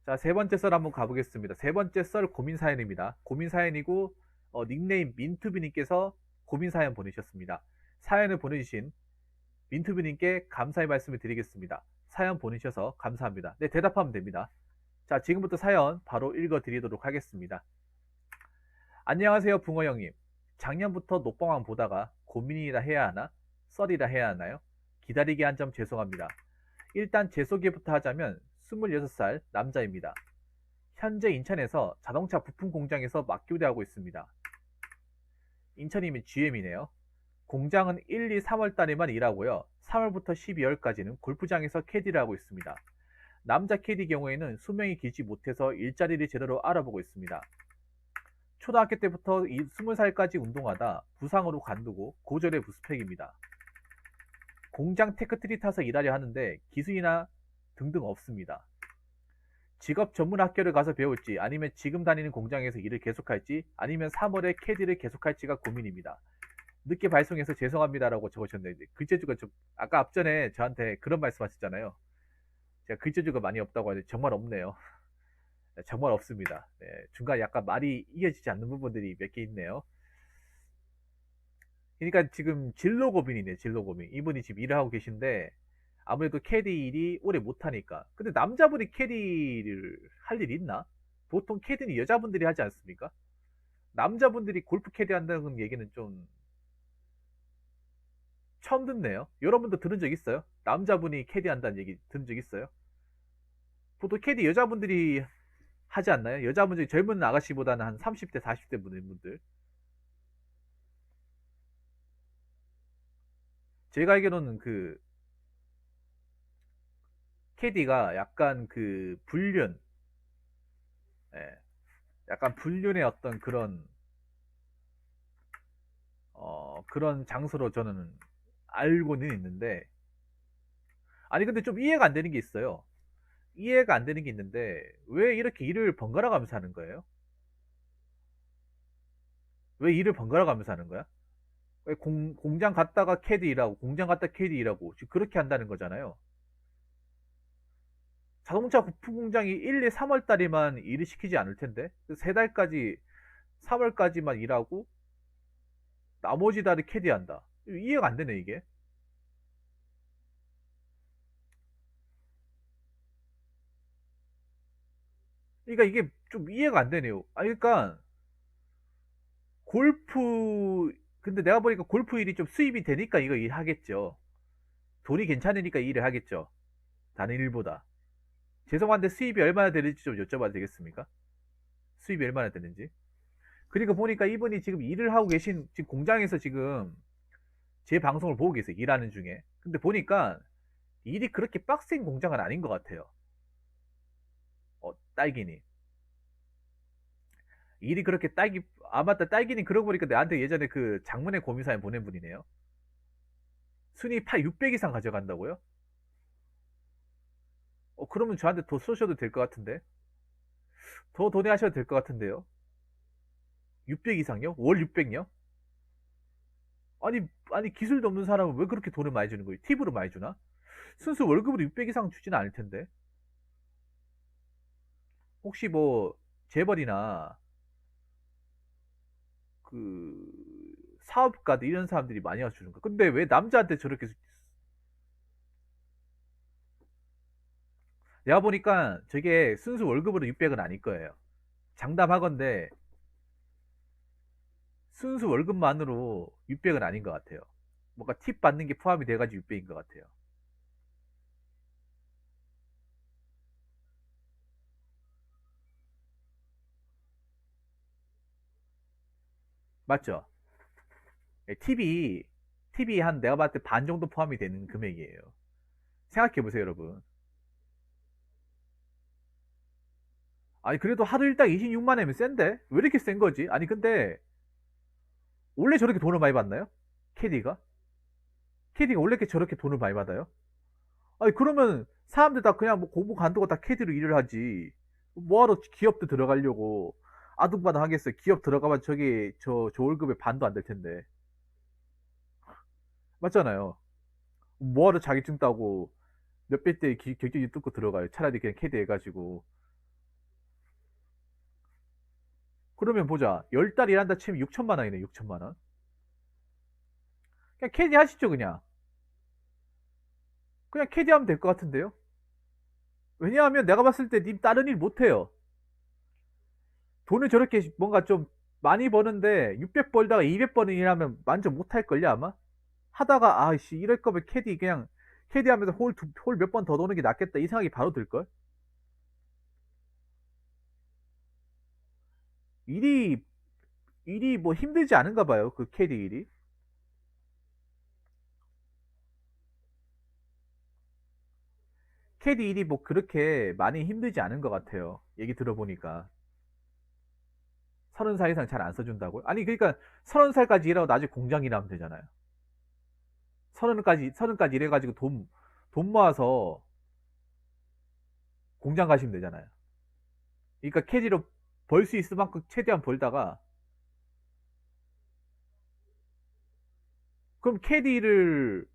자, 세 번째 썰 한번 가보겠습니다. 세 번째 썰 고민 사연입니다. 고민 사연이고, 닉네임 민투비님께서 고민 사연 보내셨습니다. 사연을 보내주신 민투비님께 감사의 말씀을 드리겠습니다. 사연 보내셔서 감사합니다. 네, 대답하면 됩니다. 자, 지금부터 사연 바로 읽어드리도록 하겠습니다. 안녕하세요, 붕어 형님. 작년부터 녹방왕 보다가 고민이라 해야 하나? 썰이라 해야 하나요? 기다리게 한 점 죄송합니다. 일단 제 소개부터 하자면 26살 남자입니다. 현재 인천에서 자동차 부품 공장에서 막교대하고 있습니다. 인천이면 GM이네요. 공장은 1, 2, 3월 달에만 일하고요. 3월부터 12월까지는 골프장에서 캐디를 하고 있습니다. 남자 캐디 경우에는 수명이 길지 못해서 일자리를 제대로 알아보고 있습니다. 초등학교 때부터 20살까지 운동하다 부상으로 관두고 고졸의 무스펙입니다. 공장 테크트리 타서 일하려 하는데 기술이나 등등 없습니다. 직업 전문 학교를 가서 배울지 아니면 지금 다니는 공장에서 일을 계속할지 아니면 3월에 캐디를 계속할지가 고민입니다. 늦게 발송해서 죄송합니다라고 적으셨는데 글재주가 좀 아까 앞전에 저한테 그런 말씀하셨잖아요. 제가 글재주가 많이 없다고 하는데 정말 없네요. 정말 없습니다. 네, 중간에 약간 말이 이어지지 않는 부분들이 몇 개 있네요. 그러니까 지금 진로 고민이네, 진로 고민. 이분이 지금 일을 하고 계신데 아무래도 캐디 일이 오래 못하니까. 근데 남자분이 캐디를 할 일 있나? 보통 캐디는 여자분들이 하지 않습니까? 남자분들이 골프 캐디 한다는 얘기는 좀 처음 듣네요. 여러분도 들은 적 있어요? 남자분이 캐디 한다는 얘기 들은 적 있어요? 보통 캐디 여자분들이 하지 않나요? 여자분들이 젊은 아가씨보다는 한 30대, 40대 분들. 제가 알기로는 그 캐디가 약간 그 불륜, 예, 약간 불륜의 어떤 그런 장소로 저는 알고는 있는데, 아니, 근데 좀 이해가 안 되는 게 있어요. 이해가 안 되는 게 있는데, 왜 이렇게 일을 번갈아 가면서 하는 거예요? 왜 일을 번갈아 가면서 하는 거야? 왜 공장 갔다가 캐디 일하고, 공장 갔다 캐디 일하고, 지금 그렇게 한다는 거잖아요. 자동차 부품 공장이 1, 2, 3월 달에만 일을 시키지 않을 텐데, 그 세 달까지, 3월까지만 일하고, 나머지 달에 캐디 한다. 이해가 안 되네, 이게. 그러니까 이게 좀 이해가 안 되네요. 아, 그러니까 골프 근데 내가 보니까 골프 일이 좀 수입이 되니까 이거 일 하겠죠. 돈이 괜찮으니까 일을 하겠죠. 다른 일보다. 죄송한데 수입이 얼마나 되는지 좀 여쭤봐도 되겠습니까? 수입이 얼마나 되는지. 그리고 보니까 이분이 지금 일을 하고 계신 지금 공장에서 지금 제 방송을 보고 계세요. 일하는 중에. 근데 보니까 일이 그렇게 빡센 공장은 아닌 것 같아요. 딸기니. 일이 그렇게 맞다. 딸기니 그러고 보니까 나한테 예전에 그 장문의 고민사연 보낸 분이네요. 순위 600 이상 가져간다고요? 그러면 저한테 더 쏘셔도 될 것 같은데? 더 돈해하셔도 될 것 같은데요? 600 이상요? 월 600요? 아니, 아니, 기술도 없는 사람은 왜 그렇게 돈을 많이 주는 거예요? 팁으로 많이 주나? 순수 월급으로 600 이상 주지는 않을 텐데. 혹시 뭐, 재벌이나, 그, 사업가들 이런 사람들이 많이 와서 주는 거. 근데 왜 남자한테 저렇게, 내가 보니까 저게 순수 월급으로 600은 아닐 거예요. 장담하건대 순수 월급만으로 600은 아닌 것 같아요. 뭔가 팁 받는 게 포함이 돼가지고 600인 것 같아요. 맞죠? 예, 팁이 한 내가 봤을 때 반 정도 포함이 되는 금액이에요. 생각해보세요, 여러분. 아니, 그래도 하루 일당 26만 원이면 센데? 왜 이렇게 센 거지? 아니, 근데, 원래 저렇게 돈을 많이 받나요? 캐디가? 캐디가 원래 이렇게 저렇게 돈을 많이 받아요? 아니, 그러면 사람들 다 그냥 뭐 공부 간두고 다 캐디로 일을 하지. 뭐하러 기업도 들어가려고 아둥바둥 하겠어요. 기업 들어가면 저 월급의 반도 안 될 텐데. 맞잖아요. 뭐하러 자격증 따고 몇백 대 경쟁이 뚫고 들어가요. 차라리 그냥 캐디 해가지고. 그러면 보자. 10달 일한다 치면 6천만 원이네, 6천만 원. 그냥 캐디 하시죠, 그냥. 그냥 캐디 하면 될 것 같은데요? 왜냐하면 내가 봤을 때 님 다른 일 못해요. 돈을 저렇게 뭔가 좀 많이 버는데 600 벌다가 200 버는 일하면 완전 못할걸요, 아마? 하다가, 아이씨, 이럴 거면 캐디 그냥, 캐디 하면서 홀 몇 번 더 도는 게 낫겠다. 이 생각이 바로 들걸? 일이, 일이 뭐 힘들지 않은가 봐요, 그 캐디 일이. 캐디 일이 뭐 그렇게 많이 힘들지 않은 것 같아요. 얘기 들어보니까. 30살 이상 잘 안 써준다고요? 아니, 그러니까 30살까지 일하고 나중에 공장 일하면 되잖아요. 30까지 일해가지고 돈 모아서 공장 가시면 되잖아요. 그러니까 캐디로 벌 수 있을 만큼 최대한 벌다가, 그럼 캐디를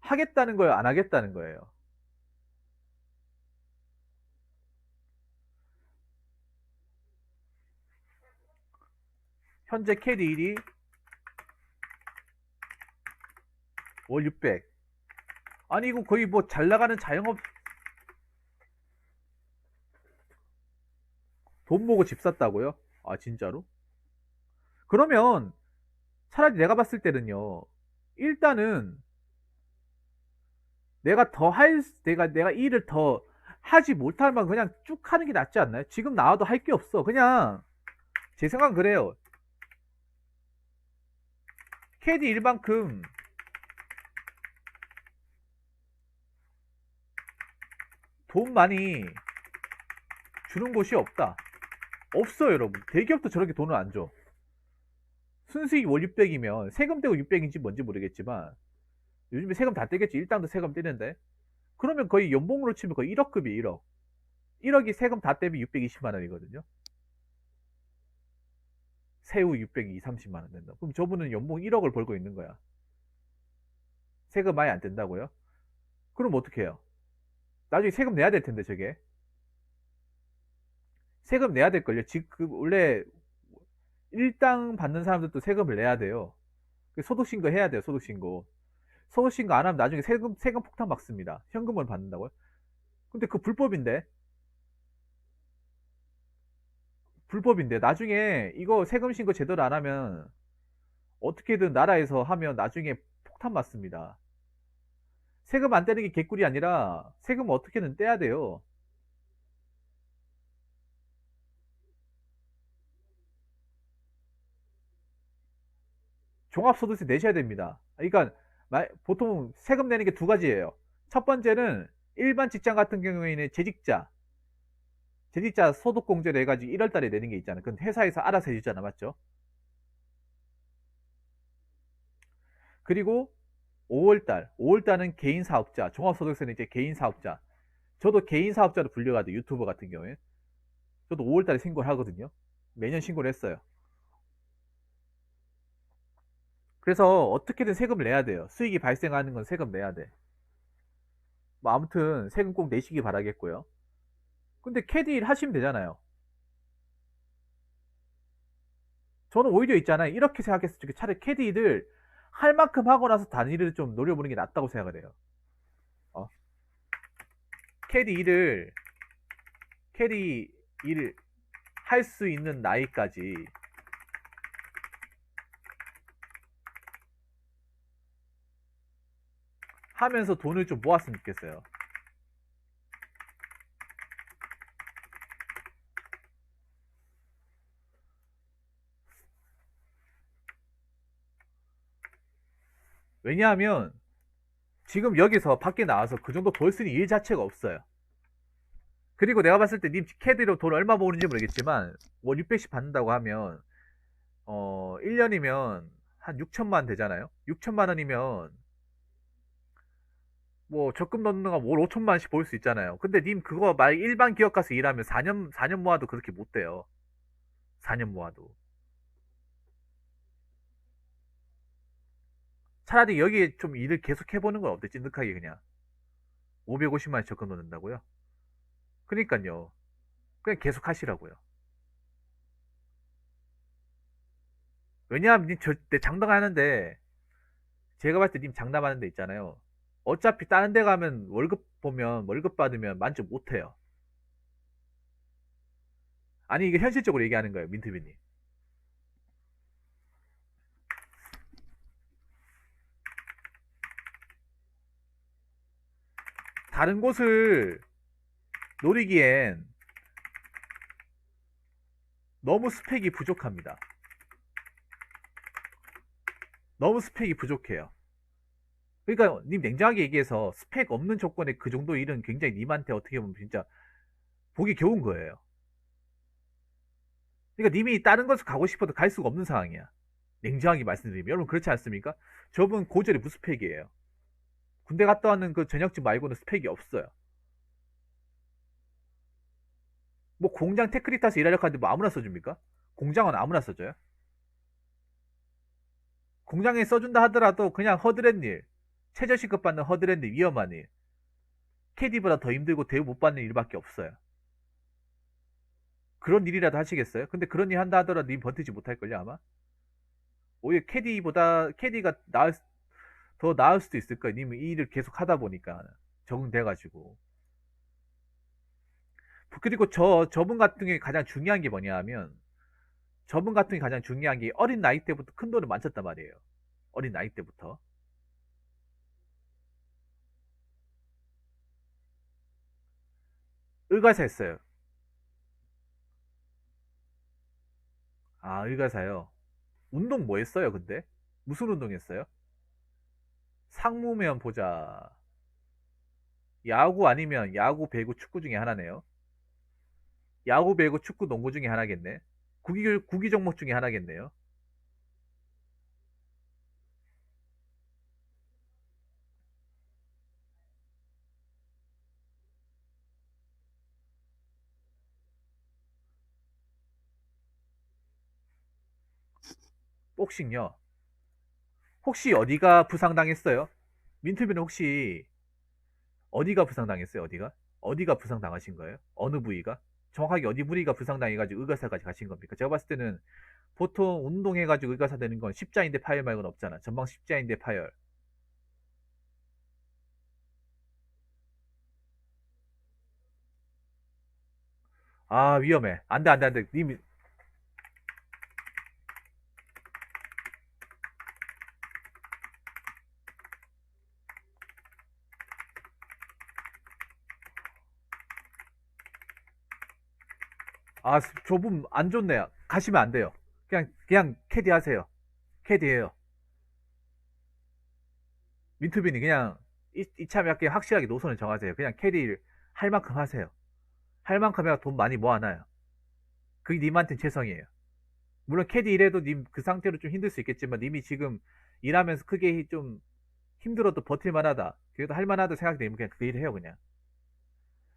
하겠다는 거예요? 안 하겠다는 거예요? 현재 캐디 일이 월 600. 아니, 이거 거의 뭐 잘 나가는 자영업, 돈 모고 집 샀다고요? 아, 진짜로? 그러면 차라리 내가 봤을 때는요, 일단은 내가 일을 더 하지 못할 만 그냥 쭉 하는 게 낫지 않나요? 지금 나와도 할 게 없어. 그냥, 제 생각은 그래요. 캐디 일만큼 돈 많이 주는 곳이 없다. 없어요, 여러분. 대기업도 저렇게 돈을 안 줘. 순수익 월 600이면 세금 떼고 600인지 뭔지 모르겠지만, 요즘에 세금 다 떼겠지. 일당도 세금 떼는데. 그러면 거의 연봉으로 치면 거의 1억급이 1억. 1억이 세금 다 떼면 620만 원이거든요. 세후 600이 30만 원 된다. 그럼 저분은 연봉 1억을 벌고 있는 거야. 세금 많이 안 뗀다고요? 그럼 어떻게 해요? 나중에 세금 내야 될 텐데, 저게. 세금 내야 될걸요. 원래 일당 받는 사람들도 세금을 내야 돼요. 소득신고 해야 돼요, 소득신고. 소득신고 안 하면 나중에 세금 폭탄 막습니다. 현금을 받는다고요? 근데 그 불법인데? 불법인데. 나중에 이거 세금 신고 제대로 안 하면 어떻게든 나라에서 하면 나중에 폭탄 맞습니다. 세금 안 떼는 게 개꿀이 아니라 세금 어떻게든 떼야 돼요. 종합소득세 내셔야 됩니다. 그러니까 보통 세금 내는 게 두 가지예요. 첫 번째는 일반 직장 같은 경우에는 재직자 소득공제를 해가지고 1월 달에 내는 게 있잖아요. 그건 회사에서 알아서 해주잖아, 맞죠? 그리고 5월 달은 개인 사업자, 종합소득세는 이제 개인 사업자. 저도 개인 사업자로 분류가 돼, 유튜버 같은 경우에. 저도 5월 달에 신고를 하거든요. 매년 신고를 했어요. 그래서 어떻게든 세금을 내야 돼요. 수익이 발생하는 건 세금 내야 돼. 뭐 아무튼 세금 꼭 내시기 바라겠고요. 근데 캐디 일 하시면 되잖아요. 저는 오히려 있잖아요. 이렇게 생각했을 때 차라리 캐디 일을 할 만큼 하고 나서 단일을 좀 노려보는 게 낫다고 생각을 해요. 어? 캐디 일을 캐디 일을 할 수 있는 나이까지 하면서 돈을 좀 모았으면 좋겠어요. 왜냐하면 지금 여기서 밖에 나와서 그 정도 벌 수 있는 일 자체가 없어요. 그리고 내가 봤을 때 님 캐디로 돈 얼마 모으는지 모르겠지만 월 600씩 받는다고 하면 1년이면 한 6천만 되잖아요. 6천만 원이면 뭐 적금 넣는 거월 5천만 원씩 벌 수 있잖아요. 근데 님 그거 말 일반 기업 가서 일하면 4년 모아도 그렇게 못 돼요. 4년 모아도. 차라리 여기에 좀 일을 계속 해보는 건 어때? 찐득하게 그냥. 550만 원 적금 넣는다고요? 그러니까요. 그냥 계속 하시라고요. 왜냐하면 내 장담하는데, 제가 봤을 때 님 장담하는 데 있잖아요. 어차피 다른 데 가면 월급 받으면 만족 못 해요. 아니, 이게 현실적으로 얘기하는 거예요, 민트비님. 다른 곳을 노리기엔 너무 스펙이 부족합니다. 너무 스펙이 부족해요. 그러니까 님 냉정하게 얘기해서 스펙 없는 조건에 그 정도 일은 굉장히 님한테 어떻게 보면 진짜 보기 겨운 거예요. 그러니까 님이 다른 곳을 가고 싶어도 갈 수가 없는 상황이야. 냉정하게 말씀드리면 여러분 그렇지 않습니까? 저분 고졸이 무스펙이에요. 군대 갔다 왔는 그 전역직 말고는 스펙이 없어요. 뭐 공장 테크리타스 일하려고 하는데 뭐 아무나 써줍니까? 공장은 아무나 써줘요? 공장에 써준다 하더라도 그냥 허드렛 일, 최저시급 받는 허드렛 일, 위험한 일, 캐디보다 더 힘들고 대우 못 받는 일밖에 없어요. 그런 일이라도 하시겠어요? 근데 그런 일 한다 하더라도 님 버티지 못할걸요 아마? 오히려 캐디가 더 나을 수도 있을 거예요. 님이 이 일을 계속 하다 보니까 적응돼가지고. 그리고 저분 같은 게 가장 중요한 게 뭐냐 하면, 저분 같은 게 가장 중요한 게 어린 나이 때부터 큰 돈을 만졌단 말이에요. 어린 나이 때부터. 의과사 했어요. 아, 의과사요. 운동 뭐 했어요, 근데? 무슨 운동 했어요? 상무면 보자. 야구 아니면 야구, 배구, 축구 중에 하나네요. 야구, 배구, 축구, 농구 중에 하나겠네. 구기 종목 중에 하나겠네요. 복싱요. 혹시 어디가 부상당했어요? 민트비는 혹시 어디가 부상당했어요? 어디가 부상당하신 거예요? 어느 부위가? 정확하게 어디 부위가 부상당해가지고 의과사까지 가신 겁니까? 제가 봤을 때는 보통 운동해가지고 의과사 되는 건 십자인대 파열 말고는 없잖아. 전방 십자인대 파열. 아, 위험해. 안 돼, 안 돼, 안 돼. 아, 저분 안 좋네요. 가시면 안 돼요. 그냥 캐디 하세요. 캐디해요. 민투빈이 그냥 이참에 할게 확실하게 노선을 정하세요. 그냥 캐디를 할 만큼 하세요. 할 만큼 해야 돈 많이 모아놔요. 그게 님한테는 최선이에요. 물론 캐디 일해도 님 그 상태로 좀 힘들 수 있겠지만 님이 지금 일하면서 크게 좀 힘들어도 버틸만 하다. 그래도 할 만하다 생각되면 그냥 그 일 해요, 그냥.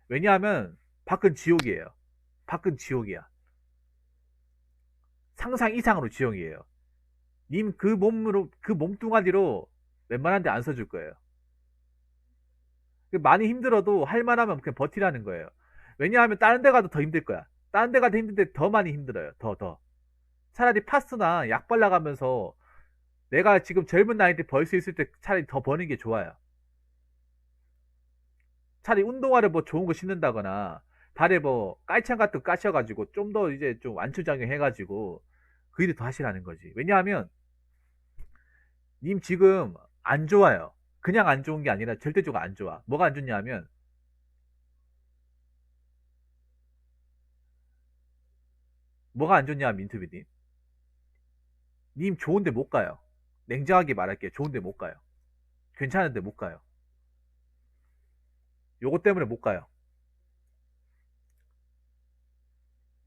왜냐하면 밖은 지옥이에요. 밖은 지옥이야. 상상 이상으로 지옥이에요. 님 그 몸으로, 그 몸뚱아리로 웬만한 데 안 써줄 거예요. 많이 힘들어도 할 만하면 그냥 버티라는 거예요. 왜냐하면 다른 데 가도 더 힘들 거야. 다른 데 가도 힘든데 더 많이 힘들어요. 더. 차라리 파스나 약 발라가면서 내가 지금 젊은 나이 때 벌 수 있을 때 차라리 더 버는 게 좋아요. 차라리 운동화를 뭐 좋은 거 신는다거나 발에 뭐 깔창 같은 거 까셔가지고 좀 더 이제 좀 완충작용 해가지고 그 일을 더 하시라는 거지. 왜냐하면 님 지금 안 좋아요. 그냥 안 좋은 게 아니라 절대적으로 안 좋아. 뭐가 안 좋냐면, 뭐가 안 좋냐, 민투비님. 님 좋은데 못 가요. 냉정하게 말할게요. 좋은데 못 가요. 괜찮은데 못 가요. 요거 때문에 못 가요.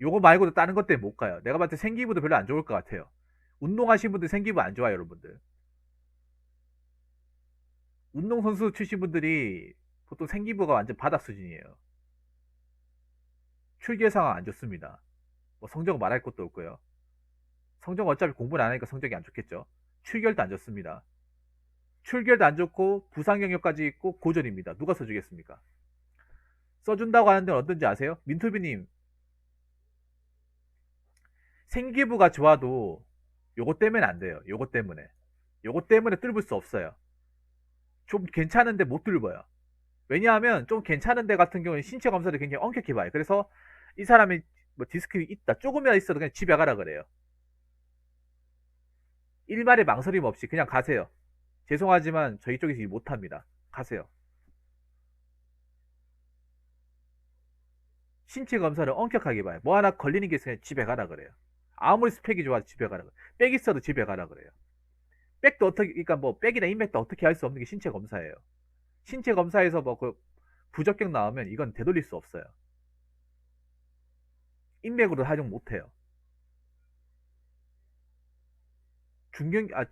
요거 말고도 다른 것 때문에 못 가요. 내가 봤을 때 생기부도 별로 안 좋을 것 같아요. 운동하신 분들 생기부 안 좋아요, 여러분들. 운동선수 출신 분들이 보통 생기부가 완전 바닥 수준이에요. 출계 상황 안 좋습니다. 뭐 성적 말할 것도 없고요. 성적 어차피 공부를 안 하니까 성적이 안 좋겠죠. 출결도 안 좋습니다. 출결도 안 좋고 부상 경력까지 있고 고전입니다. 누가 써주겠습니까? 써준다고 하는 데는 어떤지 아세요? 민투비님 생기부가 좋아도 요거 때문에 안 돼요. 요거 때문에. 요거 때문에 뚫을 수 없어요. 좀 괜찮은데 못 뚫어요. 왜냐하면 좀 괜찮은 데 같은 경우는 신체 검사를 굉장히 엄격히 봐요. 그래서 이 사람이 뭐 디스크 있다, 조금이라도 있어도 그냥 집에 가라 그래요. 일말의 망설임 없이 그냥 가세요. 죄송하지만 저희 쪽에서 일 못합니다. 가세요. 신체 검사를 엄격하게 봐요. 뭐 하나 걸리는 게 있으면 집에 가라 그래요. 아무리 스펙이 좋아도 집에 가라 그래요. 백 있어도 집에 가라 그래요. 백도 어떻게, 그러니까 뭐 백이나 인맥도 어떻게 할 수 없는 게 신체 검사예요. 신체 검사에서 뭐 그 부적격 나오면 이건 되돌릴 수 없어요. 인맥으로 활용 못해요.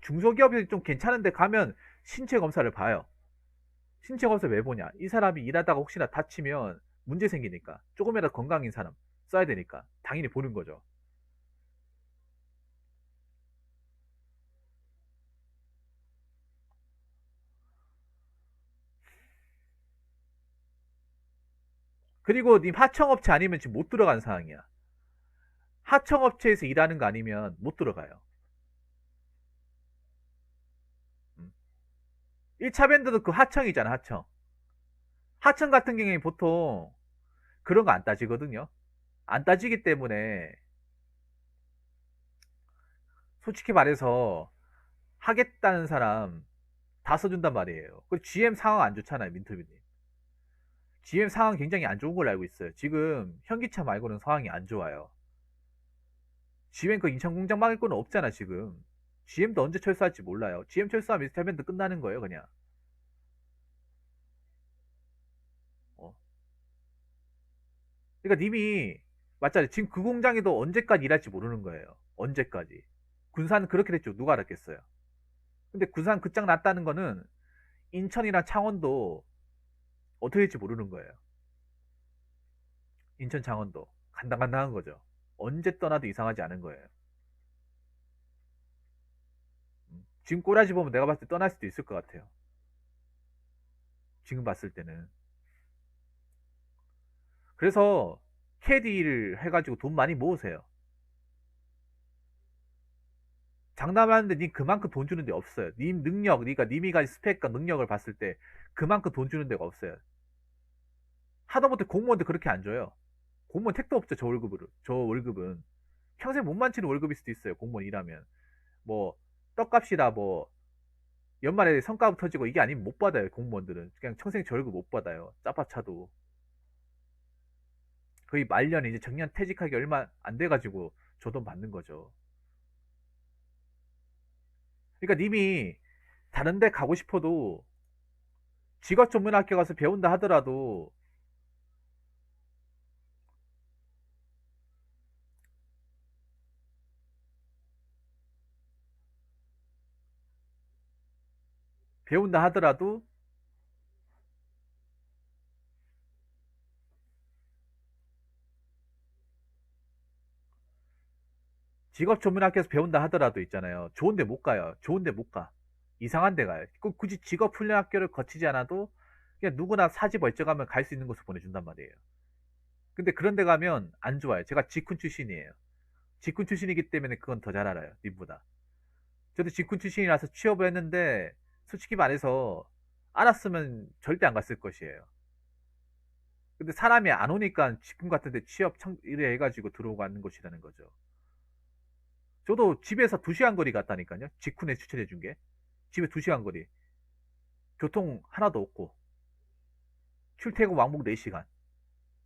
중소기업이 좀 괜찮은데 가면 신체 검사를 봐요. 신체 검사 왜 보냐? 이 사람이 일하다가 혹시나 다치면 문제 생기니까. 조금이라도 건강인 사람 써야 되니까. 당연히 보는 거죠. 그리고 님 하청업체 아니면 지금 못 들어간 상황이야. 하청업체에서 일하는 거 아니면 못 들어가요. 1차 밴드도 그 하청이잖아, 하청. 하청 같은 경우에 보통 그런 거 안 따지거든요. 안 따지기 때문에 솔직히 말해서 하겠다는 사람 다 써준단 말이에요. 그 GM 상황 안 좋잖아요, 민트비님. GM 상황 굉장히 안 좋은 걸로 알고 있어요. 지금 현기차 말고는 상황이 안 좋아요. GM 그 인천 공장 막을 거는 없잖아, 지금. GM도 언제 철수할지 몰라요. GM 철수하면 스타밴드 끝나는 거예요, 그냥. 어. 그러니까 님이 맞잖아요. 지금 그 공장에도 언제까지 일할지 모르는 거예요. 언제까지. 군산 그렇게 됐죠. 누가 알았겠어요. 근데 군산 끝장 났다는 거는 인천이랑 창원도 어떻게 될지 모르는 거예요. 인천 창원도 간당간당한 거죠. 언제 떠나도 이상하지 않은 거예요. 지금 꼬라지 보면 내가 봤을 때 떠날 수도 있을 것 같아요. 지금 봤을 때는. 그래서 캐디를 해가지고 돈 많이 모으세요. 장담하는데 님 그만큼 돈 주는 데 없어요. 님 능력, 그러니까 님이 가진 스펙과 능력을 봤을 때 그만큼 돈 주는 데가 없어요. 하다못해 공무원도 그렇게 안 줘요. 공무원 택도 없죠, 저 월급으로. 저 월급은. 평생 못 만치는 월급일 수도 있어요, 공무원 일하면. 뭐, 떡값이라 뭐, 연말에 성과급 터지고 이게 아니면 못 받아요, 공무원들은. 그냥 평생 저 월급 못 받아요. 짜파차도. 거의 말년에 이제 정년 퇴직하기 얼마 안 돼가지고 저 돈 받는 거죠. 그러니까 님이 다른 데 가고 싶어도 직업 전문 학교 가서 배운다 하더라도 배운다 하더라도 직업 전문 학교에서 배운다 하더라도 있잖아요. 좋은데 못 가요. 좋은데 못 가. 이상한 데 가요. 꼭 굳이 직업 훈련 학교를 거치지 않아도 그냥 누구나 사지 멀쩡하면 갈 수 있는 곳을 보내준단 말이에요. 근데 그런 데 가면 안 좋아요. 제가 직군 출신이에요. 직군 출신이기 때문에 그건 더 잘 알아요. 님보다. 저도 직군 출신이라서 취업을 했는데 솔직히 말해서 알았으면 절대 안 갔을 것이에요. 근데 사람이 안 오니까 직군 같은데 취업 이래 해가지고 들어오고 하는 것이라는 거죠. 저도 집에서 2시간 거리 갔다니까요. 직군에 추천해 준 게. 집에 2시간 거리. 교통 하나도 없고. 출퇴근 왕복 4시간.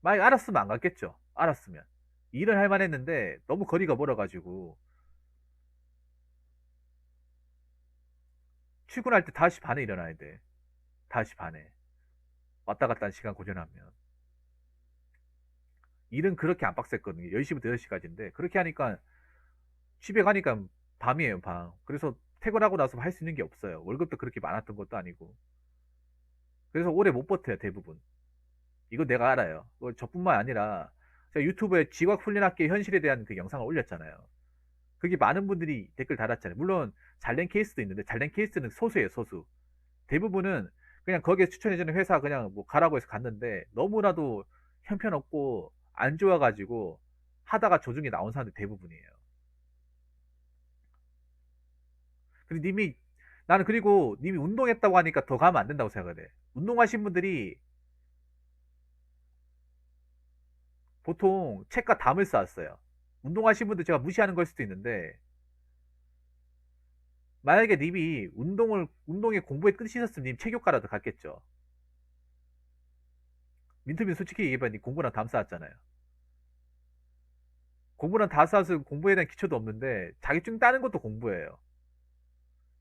만약 알았으면 안 갔겠죠. 알았으면. 일을 할 만했는데 너무 거리가 멀어가지고 출근할 때 5시 반에 일어나야 돼. 5시 반에. 왔다 갔다 하는 시간 고전하면. 일은 그렇게 안 빡셌거든요. 10시부터 6시까지인데 그렇게 하니까 집에 가니까 밤이에요, 밤. 그래서 퇴근하고 나서 할 수 있는 게 없어요. 월급도 그렇게 많았던 것도 아니고. 그래서 오래 못 버텨요, 대부분. 이거 내가 알아요. 저뿐만 아니라 제가 유튜브에 직업훈련학교 현실에 대한 그 영상을 올렸잖아요. 그게 많은 분들이 댓글 달았잖아요. 물론 잘된 케이스도 있는데 잘된 케이스는 소수예요, 소수. 대부분은 그냥 거기에 추천해주는 회사 그냥 뭐 가라고 해서 갔는데 너무나도 형편없고 안 좋아가지고 하다가 조중에 나온 사람들 대부분이에요. 근데 나는 그리고 님이 운동했다고 하니까 더 가면 안 된다고 생각을 해. 운동하신 분들이 보통 책과 담을 쌓았어요. 운동하신 분들 제가 무시하는 걸 수도 있는데, 만약에 님이 운동에 공부에 끝이 있었으면 님 체육과라도 갔겠죠. 민트빈 솔직히 얘기해봐. 님 공부랑 담 쌓았잖아요. 공부랑 다 쌓아서 공부에 대한 기초도 없는데, 자격증 따는 것도 공부예요.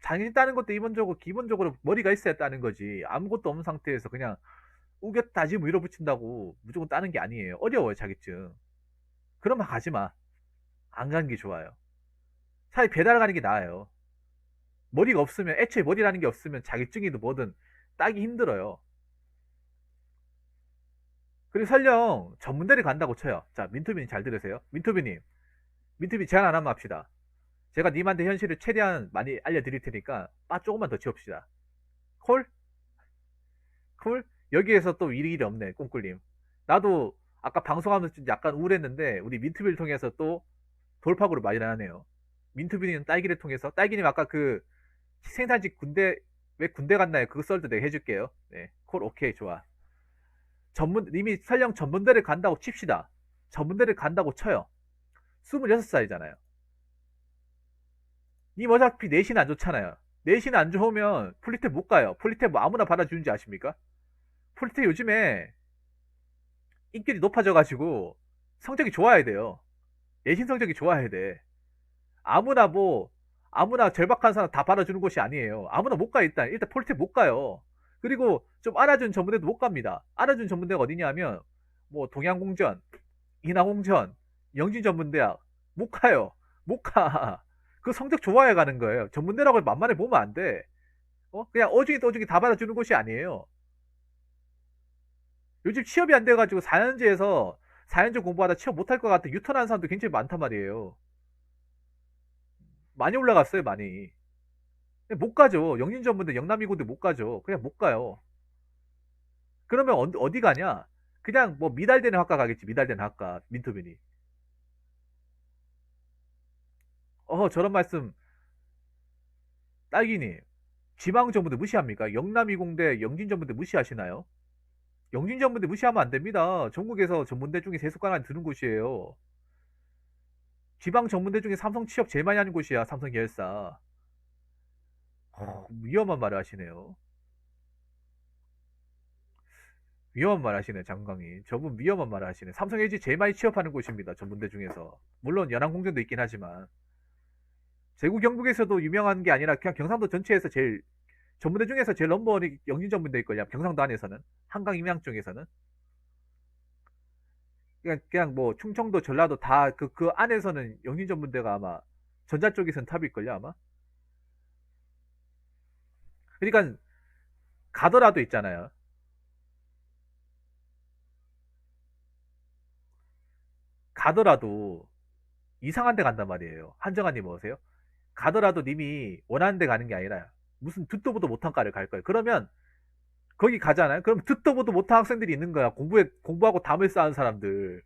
자격증 따는 것도 기본적으로 머리가 있어야 따는 거지. 아무것도 없는 상태에서 그냥 우겼다지 밀어붙인다고 무조건 따는 게 아니에요. 어려워요, 자격증. 그러면 가지 마. 안 가는 게 좋아요. 차라리 배달 가는 게 나아요. 머리가 없으면, 애초에 머리라는 게 없으면 자격증이든 뭐든 따기 힘들어요. 그리고 설령 전문대를 간다고 쳐요. 자, 민투비님 잘 들으세요. 민투비 제안 하나만 합시다. 제가 님한테 현실을 최대한 많이 알려드릴 테니까 빠 조금만 더 치웁시다. 콜? 콜? 여기에서 또 일이 없네, 꽁꿀님. 나도 아까 방송하면서 좀 약간 우울했는데 우리 민투비를 통해서 또 돌파구를 마련하네요. 민투비는 딸기를 통해서, 딸기님 아까 그 생산지 왜 군대 갔나요? 그거 썰도 내가 해줄게요. 네, 콜 오케이 좋아. 님이 설령 전문대를 간다고 칩시다. 전문대를 간다고 쳐요. 26살이잖아요. 님 어차피 내신 안 좋잖아요. 내신 안 좋으면 폴리텍 못 가요. 폴리텍 뭐 아무나 받아주는지 아십니까? 폴리텍 요즘에 인기이 높아져가지고 성적이 좋아야 돼요. 내신 성적이 좋아야 돼. 아무나 뭐 아무나 절박한 사람 다 받아주는 곳이 아니에요. 아무나 못 가. 일단 폴텍 못 가요. 그리고 좀 알아준 전문대도 못 갑니다. 알아준 전문대가 어디냐 하면 뭐 동양공전, 인하공전, 영진전문대학 못 가요. 못 가. 그 성적 좋아야 가는 거예요. 전문대라고 만만해 보면 안 돼. 그냥 어중이 떠중이 다 받아주는 곳이 아니에요. 요즘 취업이 안 돼가지고 4년제 공부하다 취업 못할 것 같아 유턴하는 사람도 굉장히 많단 말이에요. 많이 올라갔어요, 많이. 못 가죠. 영진 전문대, 영남이고대 못 가죠. 그냥 못 가요. 그러면 어디 가냐? 그냥 뭐 미달되는 학과 가겠지. 미달되는 학과. 민토빈이. 저런 말씀. 딸기님. 지방 전문대 무시합니까? 영남이공대, 영진 전문대 무시하시나요? 영진 전문대 무시하면 안 됩니다. 전국에서 전문대 중에 세 손가락 안에 드는 곳이에요. 지방 전문대 중에 삼성 취업 제일 많이 하는 곳이야. 삼성 계열사. 위험한 말을 하시네요. 위험한 말 하시네, 장강이. 저분 위험한 말을 하시네. 삼성 LG 제일 많이 취업하는 곳입니다. 전문대 중에서. 물론 연합공전도 있긴 하지만. 제국 경북에서도 유명한 게 아니라 그냥 경상도 전체에서 전문대 중에서 제일 넘버원이 영진 전문대일걸요. 경상도 안에서는. 한강 임양 쪽에서는. 그냥 뭐 충청도, 전라도 다 그 안에서는 영진 전문대가 아마 전자 쪽에서는 탑일걸요, 아마. 그러니까 가더라도 있잖아요. 가더라도 이상한 데 간단 말이에요. 한정환님 뭐세요? 가더라도 님이 원하는 데 가는 게 아니라 무슨 듣도 보도 못한 과를 갈 거예요. 그러면 거기 가잖아요. 그럼 듣도 보도 못한 학생들이 있는 거야. 공부하고 담을 쌓은 사람들.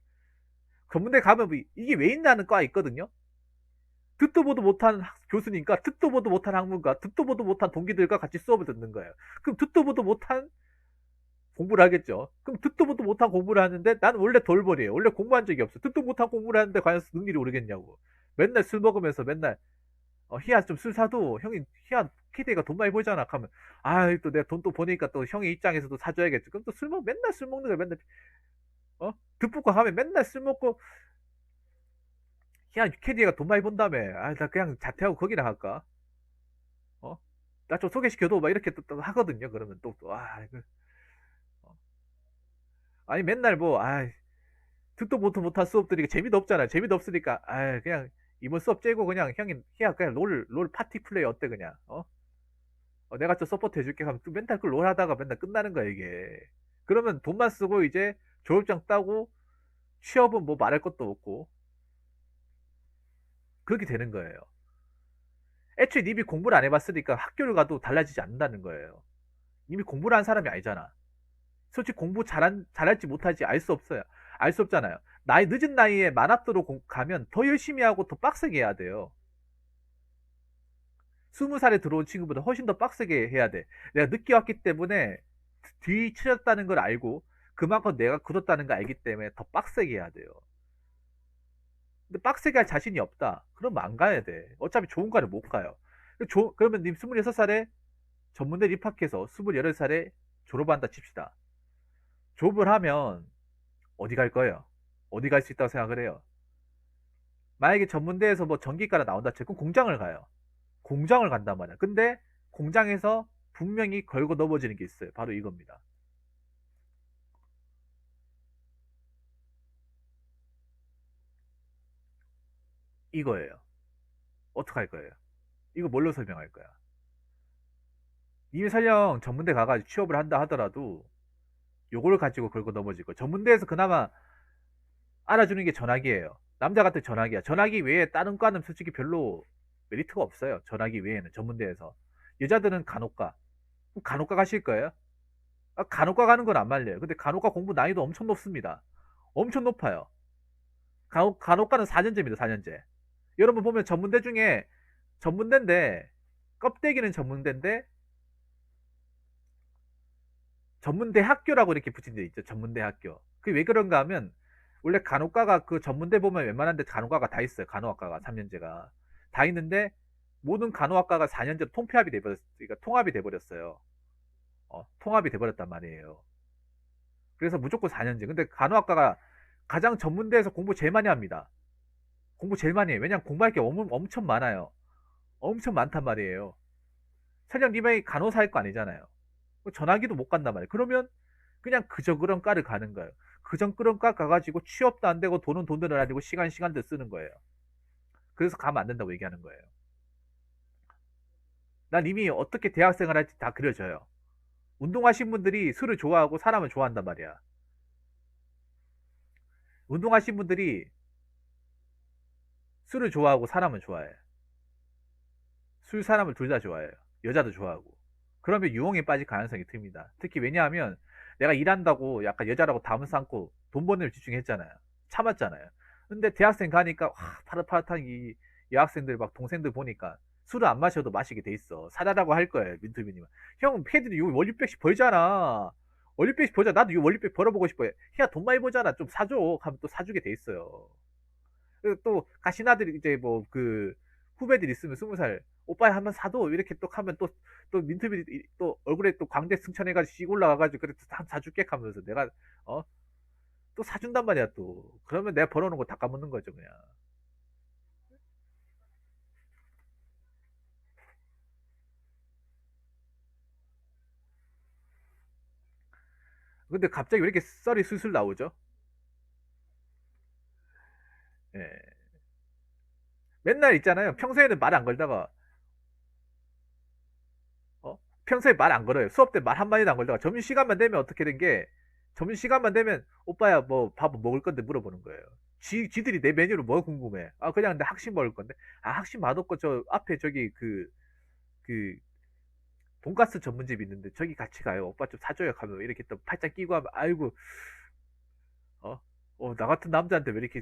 전문대 가면 뭐 이게 왜 있나는 과 있거든요. 듣도 보도 못한 교수님과 듣도 보도 못한 학문가, 듣도 보도 못한 동기들과 같이 수업을 듣는 거예요. 그럼 듣도 보도 못한 공부를 하겠죠. 그럼 듣도 보도 못한 공부를 하는데 나는 원래 돌벌이에요. 원래 공부한 적이 없어. 듣도 못한 공부를 하는데 과연 능률이 오르겠냐고. 맨날 술 먹으면서 맨날 희야 좀 술 사도 형이 희야 키대가 돈 많이 벌잖아 하면 또 내가 돈 또 버니까 또 형의 입장에서도 사줘야겠지. 그럼 또 맨날 술 먹는 거야. 맨날 듣북과 하면 맨날 술 먹고 희야 캐디가 돈 많이 번다며. 나 그냥 자퇴하고 거기나 할까. 어? 나 좀 소개시켜도 막 이렇게 또 하거든요. 그러면 어. 아니 맨날 듣도 보도 못한 수업들이 재미도 없잖아요. 재미도 없으니까 그냥 이번 수업 째고 그냥 형이 희야 그냥 롤 파티 플레이 어때 그냥 내가 좀 서포트 해줄게 하면 또 맨날 롤 하다가 맨날 끝나는 거야 이게. 그러면 돈만 쓰고 이제 졸업장 따고 취업은 뭐 말할 것도 없고 그렇게 되는 거예요. 애초에 님이 공부를 안 해봤으니까 학교를 가도 달라지지 않는다는 거예요. 이미 공부를 한 사람이 아니잖아. 솔직히 공부 잘할지 못할지 알 수 없어요. 알 수 없잖아요. 늦은 나이에 만학도로 가면 더 열심히 하고 더 빡세게 해야 돼요. 20살에 들어온 친구보다 훨씬 더 빡세게 해야 돼. 내가 늦게 왔기 때문에 뒤처졌다는 걸 알고 그만큼 내가 굳었다는 걸 알기 때문에 더 빡세게 해야 돼요. 근데 빡세게 할 자신이 없다. 그러면 안 가야 돼. 어차피 좋은 과를 못 가요. 그러면 님 26살에 전문대 입학해서 28살에 졸업한다 칩시다. 졸업을 하면 어디 갈 거예요? 어디 갈 수 있다고 생각을 해요? 만약에 전문대에서 뭐 전기과가 나온다 쳐 그럼 공장을 가요. 공장을 간단 말이야. 근데 공장에서 분명히 걸고 넘어지는 게 있어요. 바로 이겁니다. 이거예요. 어떡할 거예요? 이거 뭘로 설명할 거야? 이미 설령 전문대 가가지고 취업을 한다 하더라도 요거를 가지고 걸고 넘어지고 전문대에서 그나마 알아주는 게 전화기예요. 남자 같은 전화기야. 전화기 외에 다른 과는 솔직히 별로 메리트가 없어요. 전화기 외에는 전문대에서. 여자들은 간호과. 그럼 간호과 가실 거예요? 아, 간호과 가는 건 안 말려요. 근데 간호과 공부 난이도 엄청 높습니다. 엄청 높아요. 간호과는 4년제입니다. 4년제. 여러분 보면 전문대 중에 전문대인데 껍데기는 전문대인데 전문대 학교라고 이렇게 붙인 데 있죠. 전문대 학교. 그게 왜 그런가 하면 원래 간호과가 그 전문대 보면 웬만한 데 간호과가 다 있어요. 간호학과가 3년제가 다 있는데 모든 간호학과가 4년제로 통폐합이 돼버렸, 그러니까 통합이 돼버렸어요. 통합이 돼버렸단 말이에요. 그래서 무조건 4년제. 근데 간호학과가 가장 전문대에서 공부 제일 많이 합니다. 공부 제일 많이 해요. 왜냐면 공부할 게 엄청 많아요. 엄청 많단 말이에요. 설령 니만이 간호사 할 거 아니잖아요. 전화기도 못 간단 말이에요. 그러면 그냥 그저 그런 과를 가는 거예요. 그저 그런 과 가가지고 취업도 안 되고 돈은 돈대로 안 되고 시간도 쓰는 거예요. 그래서 가면 안 된다고 얘기하는 거예요. 난 이미 어떻게 대학생활 할지 다 그려져요. 운동하신 분들이 술을 좋아하고 사람을 좋아한단 말이야. 운동하신 분들이 술을 좋아하고 사람을 좋아해. 술 사람을 둘 다 좋아해요. 여자도 좋아하고. 그러면 유흥에 빠질 가능성이 듭니다. 특히 왜냐하면 내가 일한다고 약간 여자라고 담을 쌓고 돈 버는 일 집중했잖아요. 참았잖아요. 근데 대학생 가니까 와, 파릇파릇한 이 여학생들 막 동생들 보니까 술을 안 마셔도 마시게 돼 있어. 사라라고 할 거예요. 민투비님은. 형, 패드도 요 원리백씩 벌잖아. 원리백씩 벌잖아. 나도 요 원리백 벌어보고 싶어. 야, 돈 많이 벌잖아. 좀 사줘. 하면 또 사주게 돼 있어요. 그리고 또 가신 아들이 이제 뭐 그 후배들 있으면 20살 오빠야 한번 사도 이렇게 또 하면 또 민트비 또 얼굴에 또 광대 승천해가지고 씩 올라가가지고 그래 다 사줄게 하면서 내가 어 또 사준단 말이야 또 그러면 내가 벌어놓은 거 다 까먹는 거죠 그냥. 근데 갑자기 왜 이렇게 썰이 술술 나오죠? 예. 맨날 있잖아요. 평소에는 말 안 걸다가 평소에 말 안 걸어요. 수업 때 말 한마디도 안 걸다가 점심시간만 되면 어떻게 된 게 점심시간만 되면 오빠야 뭐 밥 먹을 건데 물어보는 거예요. 지들이 내 메뉴를 뭐 궁금해. 아 그냥 나 학식 먹을 건데. 아 학식 맛없고 저 앞에 저기 그 돈가스 전문집 있는데 저기 같이 가요. 오빠 좀 사줘요. 하면 이렇게 또 팔짱 끼고 하면 아이고 어? 나 같은 남자한테 왜 이렇게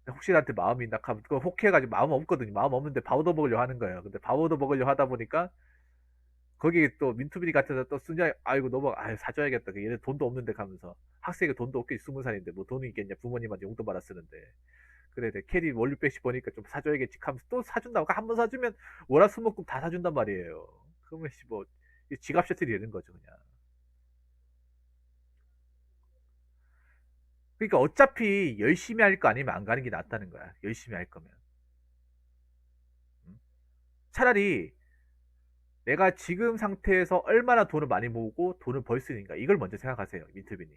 혹시 나한테 마음이 있나 하면 그거 혹해가지고 마음 없거든요. 마음 없는데 밥 얻어먹으려 하는 거예요. 근데 밥 얻어먹으려 하다 보니까 거기 또 민투비니 같은 데또 순자 아이고 너무 아유 사줘야겠다. 얘네 돈도 없는데 가면서 학생이 돈도 없겠지 20살인데 뭐 돈이 있겠냐 부모님한테 용돈 받아 쓰는데 그래 캐리 원리백씩 보니까 좀 사줘야겠지 하면서 또 사준다고 한 번 사주면 월화수목금 다 사준단 말이에요. 그러면 뭐 지갑 셔틀이 되는 거죠 그냥. 그러니까 어차피 열심히 할 거 아니면 안 가는 게 낫다는 거야. 열심히 할 거면. 음? 차라리 내가 지금 상태에서 얼마나 돈을 많이 모으고 돈을 벌 수 있는가 이걸 먼저 생각하세요 민트비님.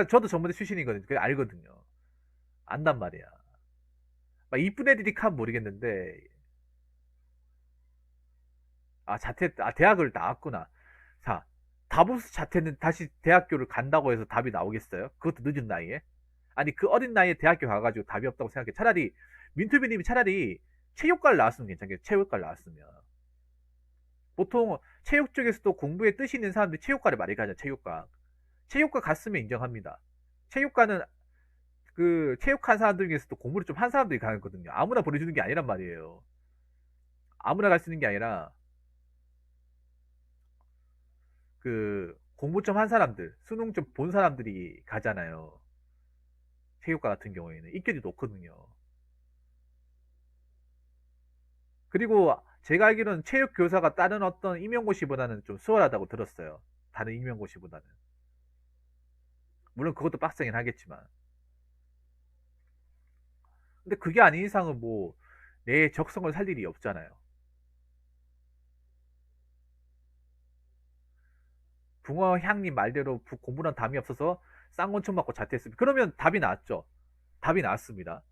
저도 전문대 출신이거든요. 그래 알거든요. 안단 말이야. 막 이쁜 애들이 카면 모르겠는데 대학을 나왔구나. 자 다보스 자퇴는 다시 대학교를 간다고 해서 답이 나오겠어요? 그것도 늦은 나이에? 아니 그 어린 나이에 대학교 가가지고 답이 없다고 생각해. 차라리 민투비님이 차라리 체육과를 나왔으면 괜찮겠죠. 체육과를 나왔으면. 보통 체육 쪽에서도 공부에 뜻이 있는 사람들이 체육과를 많이 가죠. 체육과. 체육과 갔으면 인정합니다. 체육과는 그 체육한 사람들 중에서도 공부를 좀 한 사람들이 가거든요. 아무나 보내주는 게 아니란 말이에요. 아무나 갈 수 있는 게 아니라 그 공부 좀 한 사람들, 수능 좀 본 사람들이 가잖아요. 체육과 같은 경우에는 입결이 높거든요. 그리고 제가 알기로는 체육 교사가 다른 어떤 임용고시보다는 좀 수월하다고 들었어요. 다른 임용고시보다는. 물론 그것도 빡세긴 하겠지만. 근데 그게 아닌 이상은 뭐 내 적성을 살 일이 없잖아요. 붕어 향님 말대로 공부란 담이 없어서 쌍권총 맞고 자퇴했습니다. 그러면 답이 나왔죠. 답이 나왔습니다.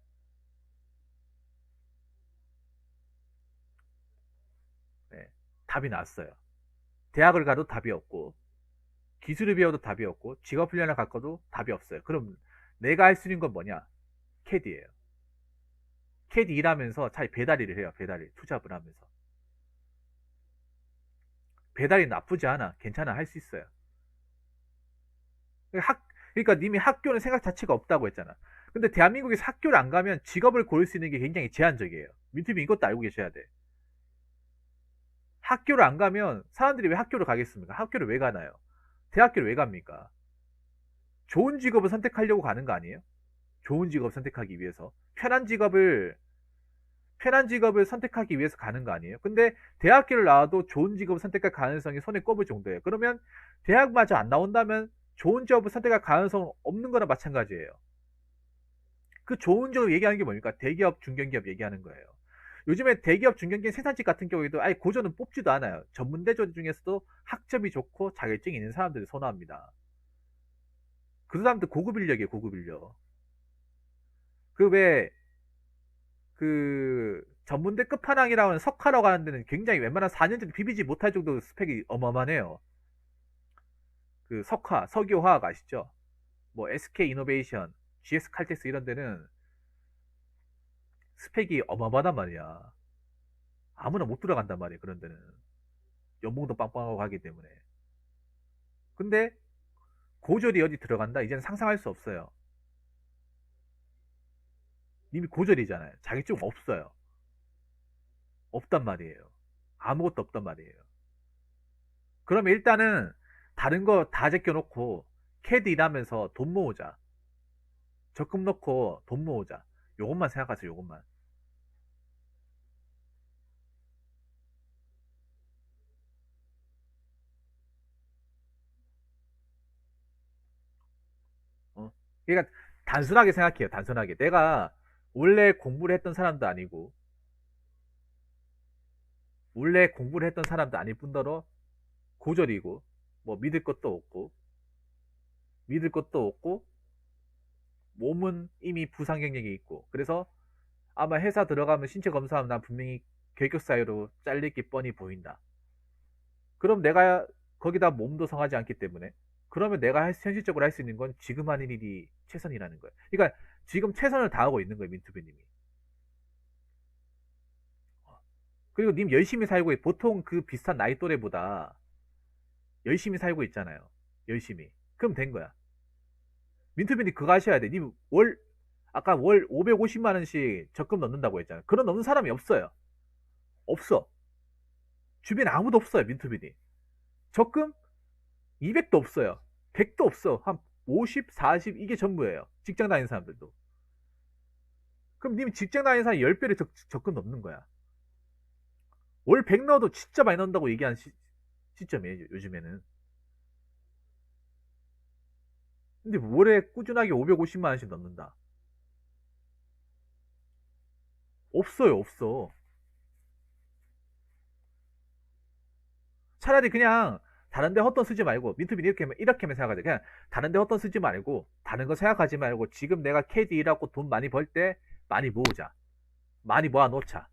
네, 답이 나왔어요. 대학을 가도 답이 없고 기술을 배워도 답이 없고 직업훈련을 갈 거도 답이 없어요. 그럼 내가 할 수 있는 건 뭐냐? 캐디예요. 캐디 일하면서 차라리 배달일을 해요. 배달일 투잡을 하면서. 배달이 나쁘지 않아. 괜찮아. 할 수 있어요. 그러니까 님이 학교는 생각 자체가 없다고 했잖아. 근데 대한민국에서 학교를 안 가면 직업을 고를 수 있는 게 굉장히 제한적이에요. 민트비 이것도 알고 계셔야 돼. 학교를 안 가면 사람들이 왜 학교를 가겠습니까? 학교를 왜 가나요? 대학교를 왜 갑니까? 좋은 직업을 선택하려고 가는 거 아니에요? 좋은 직업 선택하기 위해서. 편한 직업을 선택하기 위해서 가는 거 아니에요? 근데 대학교를 나와도 좋은 직업을 선택할 가능성이 손에 꼽을 정도예요. 그러면 대학마저 안 나온다면 좋은 직업을 선택할 가능성 없는 거나 마찬가지예요. 그 좋은 직업 얘기하는 게 뭡니까? 대기업, 중견기업 얘기하는 거예요. 요즘에 대기업, 중견기업 생산직 같은 경우에도 아예 고전은 뽑지도 않아요. 전문대졸 중에서도 학점이 좋고 자격증이 있는 사람들을 선호합니다. 그 사람들 고급 인력이에요, 고급 인력. 그 왜, 그, 전문대 끝판왕이라고 하는 석하라고 하는 데는 굉장히 웬만한 4년제도 비비지 못할 정도로 스펙이 어마어마해요. 그 석유화학 아시죠? 뭐 SK 이노베이션, GS 칼텍스 이런 데는 스펙이 어마어마하단 말이야. 아무나 못 들어간단 말이야, 그런 데는. 연봉도 빵빵하고 하기 때문에. 근데 고졸이 어디 들어간다? 이제는 상상할 수 없어요. 이미 고졸이잖아요. 자격증 없어요. 없단 말이에요. 아무것도 없단 말이에요. 그러면 일단은 다른 거 다 제껴놓고 캐드 일하면서 돈 모으자. 적금 넣고 돈 모으자. 요것만 생각하세요, 요것만. 어? 그러니까 단순하게 생각해요, 단순하게. 내가 원래 공부를 했던 사람도 아니고, 원래 공부를 했던 사람도 아닐 뿐더러 고졸이고, 뭐 믿을 것도 없고, 몸은 이미 부상 경력이 있고, 그래서 아마 회사 들어가면 신체 검사하면 난 분명히 결격 사유로 잘릴 게 뻔히 보인다. 그럼 내가 거기다 몸도 성하지 않기 때문에 그러면 내가 현실적으로 할 수 있는 건 지금 하는 일이 최선이라는 거예요. 그러니까 지금 최선을 다하고 있는 거예요, 민투비님이. 그리고 님 열심히 살고 보통 그 비슷한 나이 또래보다 열심히 살고 있잖아요. 열심히. 그럼 된 거야. 민투비님 그거 하셔야 돼. 님 아까 월 550만 원씩 적금 넣는다고 했잖아요. 그런 넣는 사람이 없어요. 없어. 주변에 아무도 없어요, 민투비님. 적금 200도 없어요. 100도 없어. 한 50, 40 이게 전부예요. 직장 다니는 사람들도. 그럼 님 직장 다니는 사람 10배를 적금 넘는 거야. 월 100 넣어도 진짜 많이 넣는다고 얘기하는 시점이에요, 요즘에는. 근데 월에 꾸준하게 550만 원씩 넣는다. 없어요, 없어. 차라리 그냥 다른 데 헛돈 쓰지 말고 민투빈 이렇게만 생각하자. 그냥 다른 데 헛돈 쓰지 말고 다른 거 생각하지 말고 지금 내가 캐디 일하고 돈 많이 벌 때 많이 모으자. 많이 모아놓자.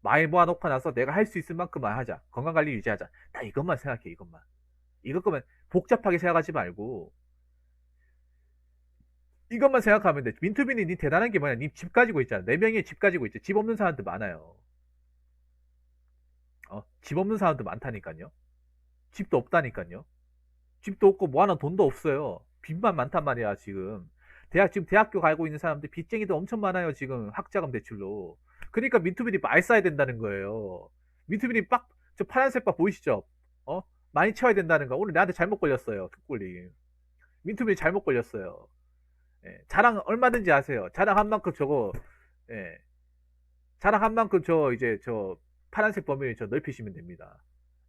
많이 모아놓고 나서 내가 할 수 있을 만큼만 하자. 건강관리 유지하자. 나 이것만 생각해, 이것만. 이것만 복잡하게 생각하지 말고 이것만 생각하면 돼. 민투빈이 니 대단한 게 뭐냐? 니 집 가지고 있잖아. 4명이 집 가지고 있지. 집 없는 사람들 많아요. 집 없는 사람도 많다니까요. 집도 없다니까요. 집도 없고 뭐 하나 돈도 없어요. 빚만 많단 말이야, 지금. 지금 대학교 가고 있는 사람들 빚쟁이도 엄청 많아요, 지금. 학자금 대출로. 그러니까 민투비니 많이 써야 된다는 거예요. 민투비니 저 파란색 바 보이시죠? 어? 많이 채워야 된다는 거. 오늘 나한테 잘못 걸렸어요, 툭골리. 민투비니 잘못 걸렸어요. 예, 자랑 얼마든지 하세요. 자랑한 만큼 저거, 예, 자랑한 만큼 이제 파란색 범위를 넓히시면 됩니다.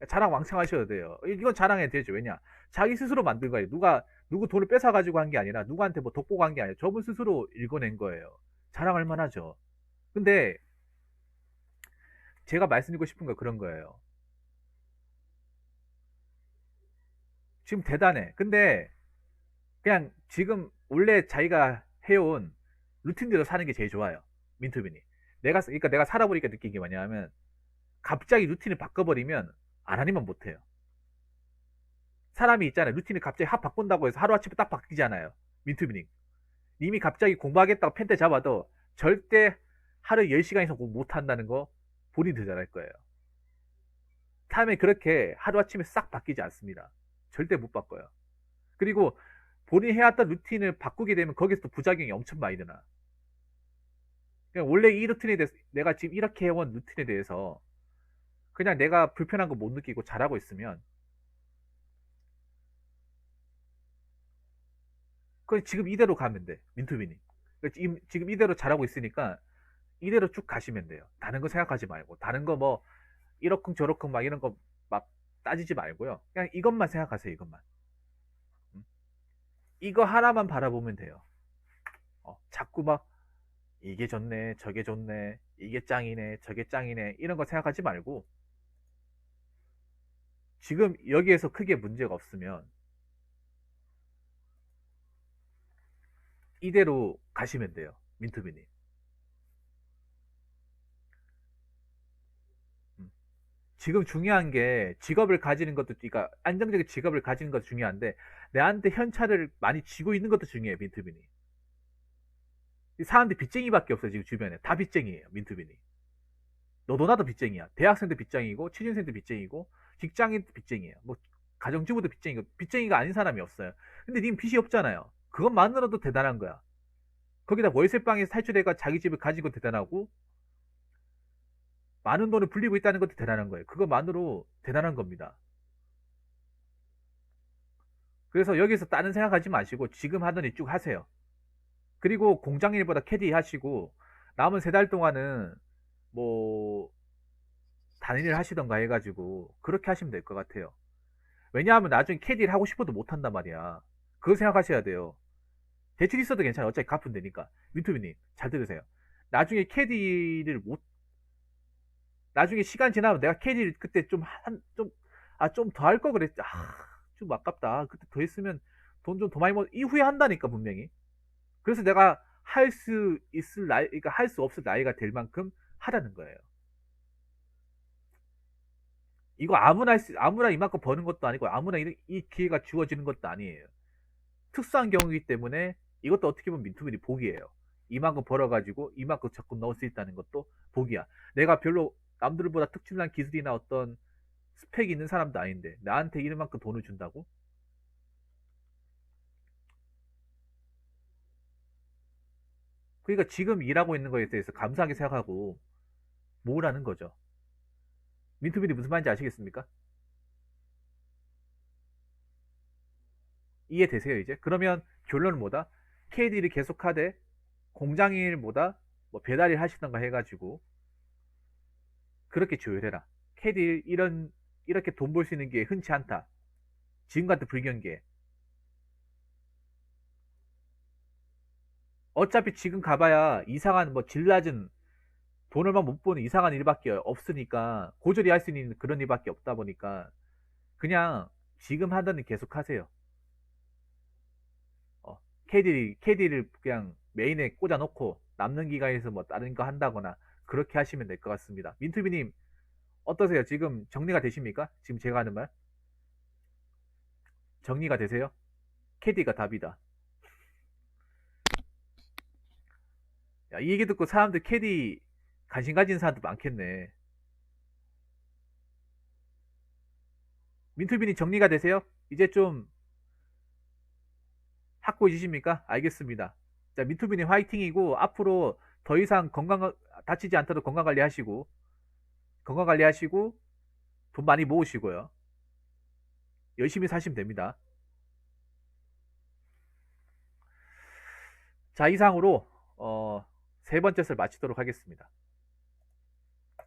자랑 왕창 하셔도 돼요. 이건 자랑해도 되죠. 왜냐? 자기 스스로 만든 거예요. 누구 돈을 뺏어가지고 한 게 아니라, 누구한테 뭐 돋보고 한 게 아니라, 저분 스스로 읽어낸 거예요. 자랑할 만하죠. 근데, 제가 말씀드리고 싶은 건 그런 거예요. 지금 대단해. 근데, 그냥 지금 원래 자기가 해온 루틴대로 사는 게 제일 좋아요. 민투빈이. 그러니까 내가 살아보니까 느낀 게 뭐냐면, 갑자기 루틴을 바꿔버리면, 안 하니만 못해요. 사람이 있잖아요. 루틴을 갑자기 확 바꾼다고 해서 하루아침에 딱 바뀌잖아요. 민투비님. 님이 갑자기 공부하겠다고 펜대 잡아도 절대 하루 10시간 이상 공부 못한다는 거 본인도 잘 알 거예요. 다음에 그렇게 하루아침에 싹 바뀌지 않습니다. 절대 못 바꿔요. 그리고 본인이 해왔던 루틴을 바꾸게 되면 거기서 또 부작용이 엄청 많이 드나. 그냥 원래 이 루틴에 대해서, 내가 지금 이렇게 해온 루틴에 대해서 그냥 내가 불편한 거 못 느끼고 잘하고 있으면, 그 지금 이대로 가면 돼. 민투비님. 지금 이대로 잘하고 있으니까 이대로 쭉 가시면 돼요. 다른 거 생각하지 말고. 다른 거 뭐, 이러쿵 저러쿵 막 이런 거 막 따지지 말고요. 그냥 이것만 생각하세요, 이것만. 음. 이거 하나만 바라보면 돼요. 자꾸 막, 이게 좋네, 저게 좋네, 이게 짱이네, 저게 짱이네, 이런 거 생각하지 말고, 지금 여기에서 크게 문제가 없으면, 이대로 가시면 돼요. 민투비님. 음. 지금 중요한 게 직업을 가지는 것도, 그러니까 안정적인 직업을 가지는 것도 중요한데, 내한테 현찰을 많이 쥐고 있는 것도 중요해요, 민투빈이. 사람들이 빚쟁이밖에 없어요, 지금 주변에. 다 빚쟁이에요, 민투빈이. 너도 나도 빚쟁이야. 대학생도 빚쟁이고, 취준생도 빚쟁이고, 직장인도 빚쟁이에요. 뭐, 가정주부도 빚쟁이고, 빚쟁이가 아닌 사람이 없어요. 근데 님 빚이 없잖아요. 그것만으로도 대단한 거야. 거기다 월세방에서 탈출해가 자기 집을 가지고 대단하고, 많은 돈을 불리고 있다는 것도 대단한 거예요. 그것만으로 대단한 겁니다. 그래서 여기서 다른 생각하지 마시고 지금 하던 일 쭉 하세요. 그리고 공장일보다 캐디 하시고 남은 3달 동안은 뭐 다른 일을 하시던가 해가지고 그렇게 하시면 될 것 같아요. 왜냐하면 나중에 캐디를 하고 싶어도 못한단 말이야. 그거 생각하셔야 돼요. 대출 있어도 괜찮아. 어차피 갚으면 되니까. 민투비님 잘 들으세요. 나중에 캐디를 못 나중에 시간 지나면 내가 캐디를 그때 좀 더 할 거 그랬지. 좀 아깝다. 그때 더 했으면 돈 좀 더 많이 이후에 한다니까, 분명히. 그래서 내가 할 수 있을 나이, 그러니까 할 수 없을 나이가 될 만큼 하라는 거예요. 이거 아무나 이만큼 버는 것도 아니고, 아무나 이 기회가 주어지는 것도 아니에요. 특수한 경우이기 때문에 이것도 어떻게 보면 민투민이 복이에요. 이만큼 벌어가지고 이만큼 적금 넣을 수 있다는 것도 복이야. 내가 별로 남들보다 특출난 기술이나 어떤 스펙이 있는 사람도 아닌데 나한테 이만큼 돈을 준다고? 그러니까 지금 일하고 있는 거에 대해서 감사하게 생각하고 모으라는 거죠. 민투민이 무슨 말인지 아시겠습니까? 이해되세요, 이제? 그러면 결론은 뭐다? KD를 계속하되 공장일보다 뭐 배달일 하시던가 해가지고 그렇게 조율해라. KD 이렇게 돈 벌 수 있는 게 흔치 않다. 지금 같은 불경기에. 어차피 지금 가봐야 이상한 뭐 질 낮은 돈 얼마 못 버는 이상한 일밖에 없으니까 고졸이 할 수 있는 그런 일밖에 없다 보니까 그냥 지금 하던 일 계속 하세요. KD를 그냥 메인에 꽂아놓고 남는 기간에서 뭐 다른 거 한다거나 그렇게 하시면 될 것 같습니다. 민투비님 어떠세요? 지금 정리가 되십니까? 지금 제가 하는 말 정리가 되세요? KD가 답이다. 야, 이 얘기 듣고 사람들 캐디 관심 가진 사람도 많겠네. 민투비님 정리가 되세요? 이제 좀 확고해지십니까? 알겠습니다. 자, 민투비님 화이팅이고 앞으로 더 이상 다치지 않도록 건강 관리하시고 돈 많이 모으시고요. 열심히 사시면 됩니다. 자, 이상으로 세 번째 썰 마치도록 하겠습니다.